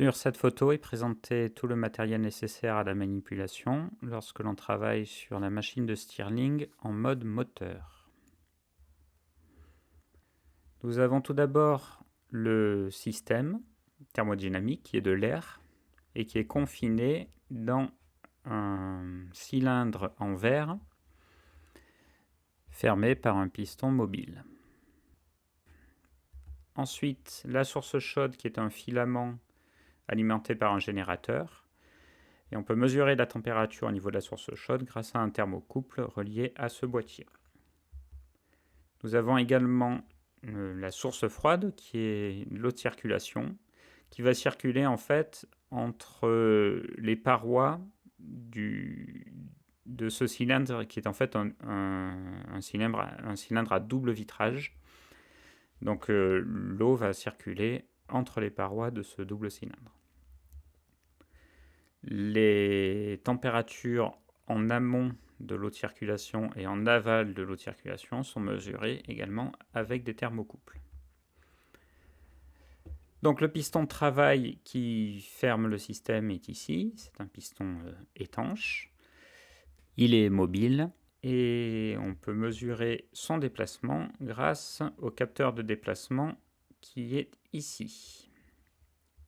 Sur cette photo est présenté tout le matériel nécessaire à la manipulation lorsque l'on travaille sur la machine de Stirling en mode moteur. Nous avons tout d'abord le système thermodynamique qui est de l'air et qui est confiné dans un cylindre en verre fermé par un piston mobile. Ensuite, la source chaude qui est un filament alimenté par un générateur. Et on peut mesurer la température au niveau de la source chaude grâce à un thermocouple relié à ce boîtier. Nous avons également la source froide qui est l'eau de circulation qui va circuler en fait entre les parois de ce cylindre qui est en fait un cylindre à double vitrage. Donc l'eau va circuler entre les parois de ce double cylindre. Les températures en amont de l'eau de circulation et en aval de l'eau de circulation sont mesurées également avec des thermocouples. Donc le piston de travail qui ferme le système est ici, c'est un piston étanche. Il est mobile et on peut mesurer son déplacement grâce au capteur de déplacement qui est ici.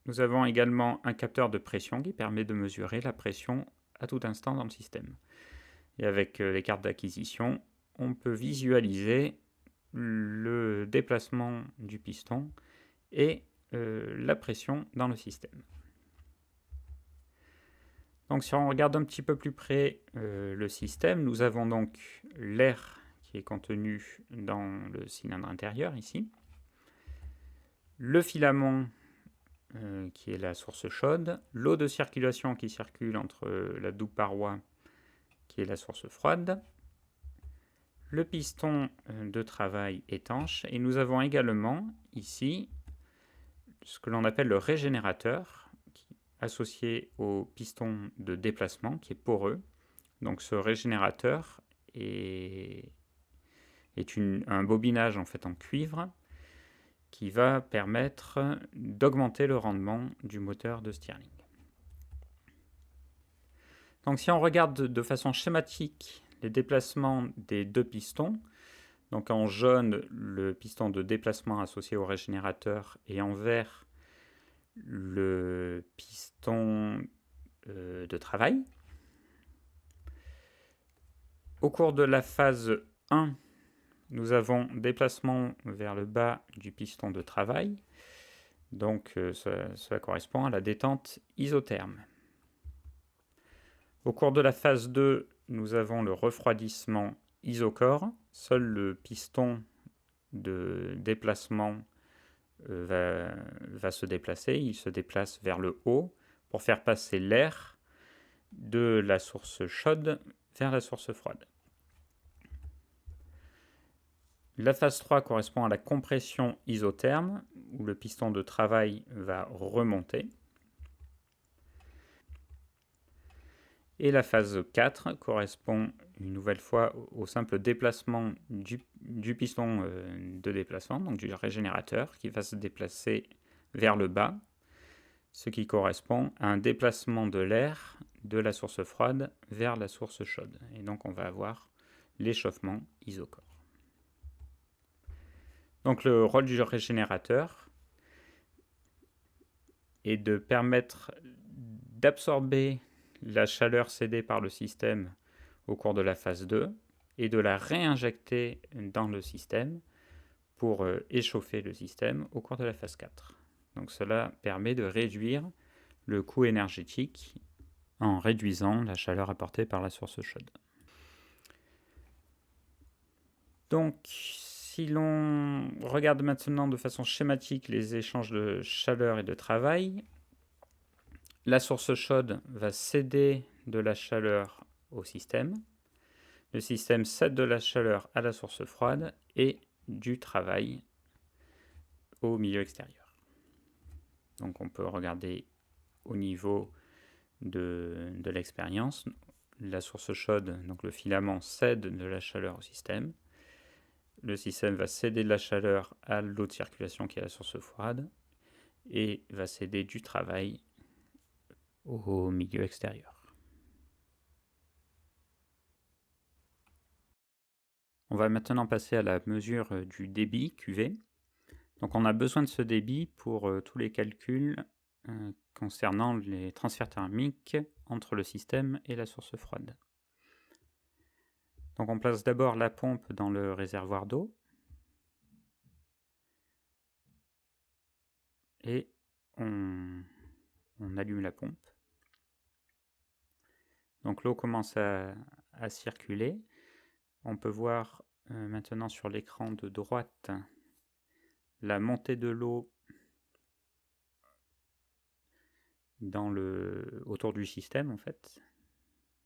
Nous avons également un capteur de pression qui permet de mesurer la pression à tout instant dans le système. Et avec les cartes d'acquisition, on peut visualiser le déplacement du piston et la pression dans le système. Donc si on regarde un petit peu plus près le système, nous avons donc l'air qui est contenu dans le cylindre intérieur ici, le filament qui est la source chaude, l'eau de circulation qui circule entre la double paroi qui est la source froide, le piston de travail étanche, et nous avons également ici ce que l'on appelle le régénérateur associé au piston de déplacement qui est poreux. Donc ce régénérateur est un bobinage en fait en cuivre qui va permettre d'augmenter le rendement du moteur de Stirling. Donc si on regarde de façon schématique les déplacements des deux pistons, donc en jaune le piston de déplacement associé au régénérateur et en vert le piston de travail. Au cours de la phase 1, nous avons déplacement vers le bas du piston de travail. Donc cela correspond à la détente isotherme. Au cours de la phase 2, nous avons le refroidissement isocore. Seul le piston de déplacement va se déplacer. Il se déplace vers le haut pour faire passer l'air de la source chaude vers la source froide. La phase 3 correspond à la compression isotherme, où le piston de travail va remonter. Et la phase 4 correspond une nouvelle fois au simple déplacement du piston de déplacement, donc du régénérateur, qui va se déplacer vers le bas, ce qui correspond à un déplacement de l'air de la source froide vers la source chaude. Et donc on va avoir l'échauffement isocore. Donc le rôle du régénérateur est de permettre d'absorber la chaleur cédée par le système au cours de la phase 2 et de la réinjecter dans le système pour échauffer le système au cours de la phase 4. Donc cela permet de réduire le coût énergétique en réduisant la chaleur apportée par la source chaude. Donc si l'on regarde maintenant de façon schématique les échanges de chaleur et de travail, la source chaude va céder de la chaleur au système. Le système cède de la chaleur à la source froide et du travail au milieu extérieur. Donc on peut regarder au niveau de l'expérience. La source chaude, donc le filament, cède de la chaleur au système. Le système va céder de la chaleur à l'eau de circulation qui est la source froide. et va céder du travail au milieu extérieur. On va maintenant passer à la mesure du débit QV. Donc on a besoin de ce débit pour tous les calculs concernant les transferts thermiques entre le système et la source froide. Donc on place d'abord la pompe dans le réservoir d'eau et on allume la pompe. Donc l'eau commence à circuler. On peut voir maintenant sur l'écran de droite la montée de l'eau autour du système en fait.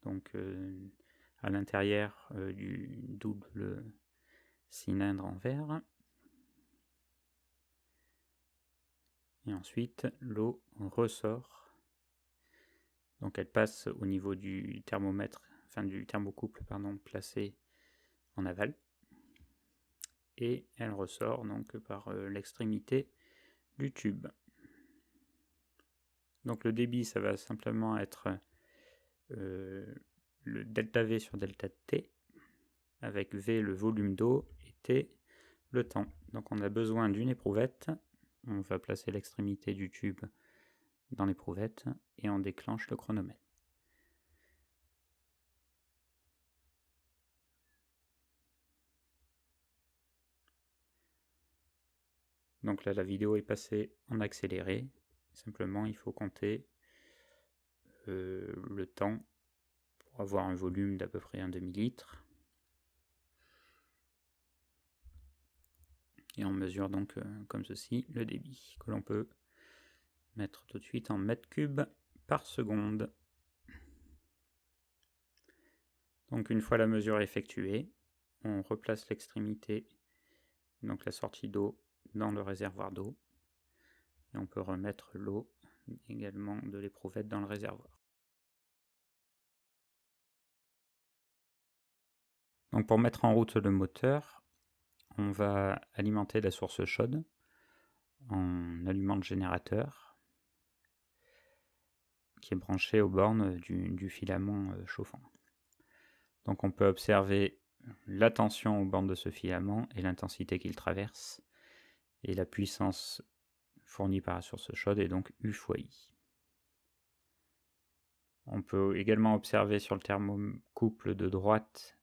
Donc à l'intérieur du double cylindre en verre. Et ensuite l'eau ressort. Donc elle passe au niveau du thermomètre, enfin du thermocouple placé en aval. Et elle ressort donc par l'extrémité du tube. Donc le débit, ça va simplement être le delta V sur delta T, avec V le volume d'eau et T le temps. Donc on a besoin d'une éprouvette. On va placer l'extrémité du tube dans l'éprouvette et on déclenche le chronomètre. Donc là, la vidéo est passée en accéléré. Simplement, il faut compter le temps pour avoir un volume d'à peu près un demi-litre. Et on mesure donc comme ceci le débit, que l'on peut mettre tout de suite en mètres cubes par seconde. Donc une fois la mesure effectuée, on replace l'extrémité, donc la sortie d'eau, dans le réservoir d'eau. Et on peut remettre l'eau également de l'éprouvette dans le réservoir. Donc pour mettre en route le moteur, on va alimenter la source chaude en allumant le générateur qui est branché aux bornes du filament chauffant. Donc on peut observer la tension aux bornes de ce filament et l'intensité qu'il traverse, et la puissance fournie par la source chaude est donc U fois I. On peut également observer sur le thermocouple de droite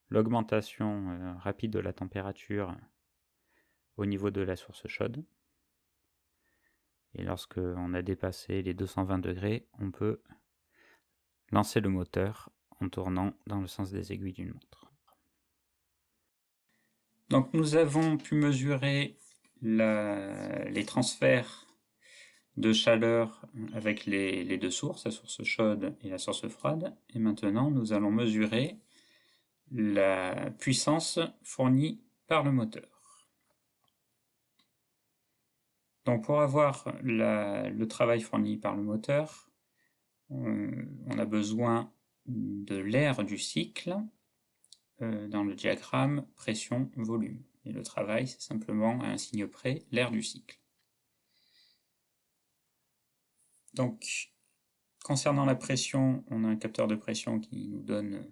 l'augmentation rapide de la température au niveau de la source chaude. Et lorsque on a dépassé les 220 degrés, on peut lancer le moteur en tournant dans le sens des aiguilles d'une montre. Donc nous avons pu mesurer les transferts de chaleur avec les deux sources, la source chaude et la source froide. Et maintenant, nous allons mesurer la puissance fournie par le moteur. Donc pour avoir le travail fourni par le moteur, on a besoin de l'air du cycle dans le diagramme pression-volume. Et le travail, c'est simplement à un signe près l'air du cycle. Donc, concernant la pression, on a un capteur de pression qui nous donne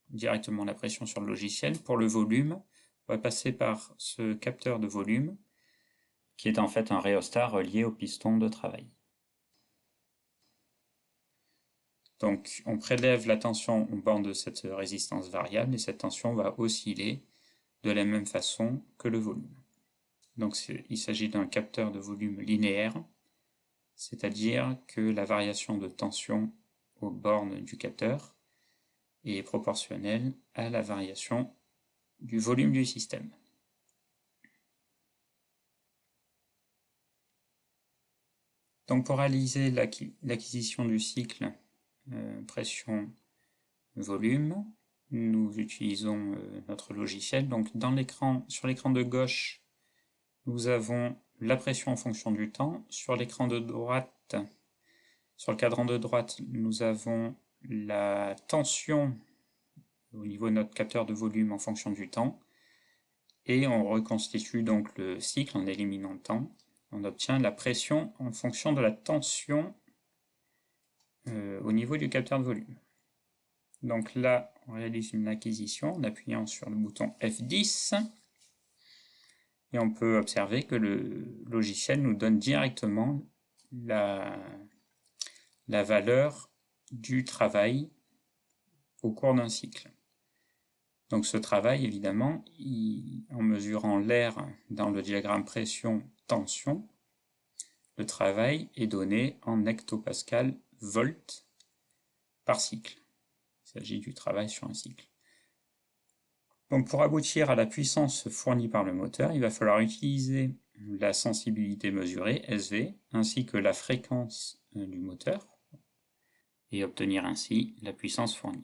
directement la pression sur le logiciel. Pour le volume, on va passer par ce capteur de volume, qui est en fait un rhéostat relié au piston de travail. Donc, on prélève la tension aux bornes de cette résistance variable, et cette tension va osciller de la même façon que le volume. Donc, il s'agit d'un capteur de volume linéaire, c'est-à-dire que la variation de tension aux bornes du capteur est proportionnelle à la variation du volume du système. Donc pour réaliser l'acquisition du cycle pression-volume, nous utilisons notre logiciel. Donc sur l'écran de gauche, nous avons la pression en fonction du temps. Sur l'écran de droite, sur le cadran de droite, nous avons la tension au niveau de notre capteur de volume en fonction du temps. Et on reconstitue donc le cycle en éliminant le temps. on obtient la pression en fonction de la tension au niveau du capteur de volume. Donc là, on réalise une acquisition en appuyant sur le bouton F10 et on peut observer que le logiciel nous donne directement la valeur du travail au cours d'un cycle. Donc ce travail, évidemment, en mesurant l'air dans le diagramme pression-tension, le travail est donné en hectopascal volt par cycle. Il s'agit du travail sur un cycle. Donc pour aboutir à la puissance fournie par le moteur, il va falloir utiliser la sensibilité mesurée, SV, ainsi que la fréquence du moteur, et obtenir ainsi la puissance fournie.